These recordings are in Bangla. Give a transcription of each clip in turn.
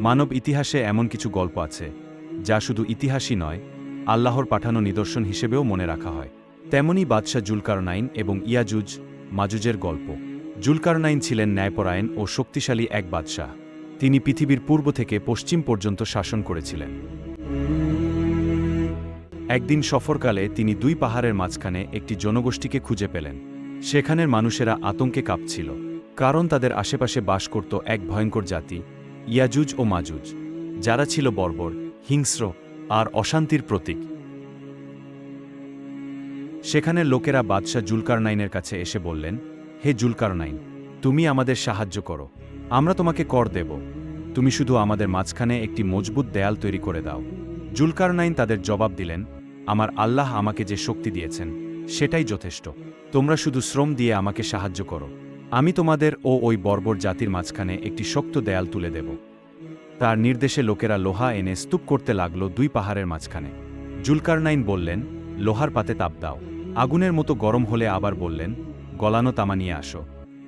মানব ইতিহাসে এমন কিছু গল্প আছে যা শুধু ইতিহাসই নয়, আল্লাহর পাঠানো নিদর্শন হিসেবেও মনে রাখা হয়। তেমনি বাদশাহ জুলকারনাইন এবং ইয়াজুজ মাজুজের গল্প। জুলকারনাইন ছিলেন ন্যায়পরায়ণ ও শক্তিশালী এক বাদশাহ। তিনি পৃথিবীর পূর্ব থেকে পশ্চিম পর্যন্ত শাসন করেছিলেন। একদিন সফরকালে তিনি দুই পাহাড়ের মাঝখানে একটি জনগোষ্ঠীকে খুঁজে পেলেন। সেখানের মানুষেরা আতঙ্কে কাঁপছিল, কারণ তাদের আশেপাশে বাস করত এক ভয়ঙ্কর জাতি, ইয়াজুজ ও মাজুজ, যারা ছিল বর্বর, হিংস্র আর অশান্তির প্রতীক। সেখানের লোকেরা বাদশাহ জুলকারনাইনের কাছে এসে বললেন, হে জুলকারনাইন, তুমি আমাদের সাহায্য করো, আমরা তোমাকে কর দেব, তুমি শুধু আমাদের মাঝখানে একটি মজবুত দেয়াল তৈরি করে দাও। জুলকারনাইন তাদের জবাব দিলেন, আমার আল্লাহ আমাকে যে শক্তি দিয়েছেন সেটাই যথেষ্ট, তোমরা শুধু শ্রম দিয়ে আমাকে সাহায্য করো, আমি তোমাদের ও ওই বর্বর জাতির মাঝখানে একটি শক্ত দেয়াল তুলে দেব। তার নির্দেশে লোকেরা লোহা এনে স্তূপ করতে লাগল দুই পাহাড়ের মাঝখানে। জুলকারনাইন বললেন, লোহার পাতে তাপ দাও, আগুনের মতো গরম হলে আবার বললেন, গলানো তামা নিয়ে আসো।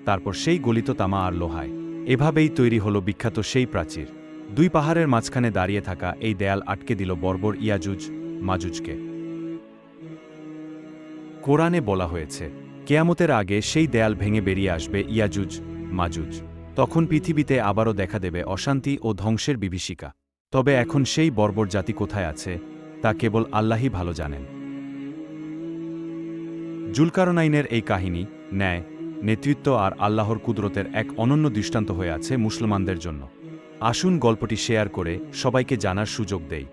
তারপর সেই গলিত তামা আর লোহায় এভাবেই তৈরি হলো বিখ্যাত সেই প্রাচীর। দুই পাহাড়ের মাঝখানে দাঁড়িয়ে থাকা এই দেয়াল আটকে দিল বর্বর ইয়াজুজ মাজুজকে। কোরআনে বলা হয়েছে, কেয়ামতের আগে সেই দেয়াল ভেঙে বেরিয়ে আসবে ইয়াজুজ মাজুজ। তখন পৃথিবীতে আবারও দেখা দেবে অশান্তি ও ধ্বংসের বিভীষিকা। তবে এখন সেই বর্বর জাতি কোথায় আছে তা কেবল আল্লাহই ভালো জানেন। জুলকারনাইনের এই কাহিনী ন্যায়, নেতৃত্ব আর আল্লাহর কুদরতের এক অনন্য দৃষ্টান্ত হয়ে আছে মুসলমানদের জন্য। আসুন গল্পটি শেয়ার করে সবাইকে জানার সুযোগ দেই।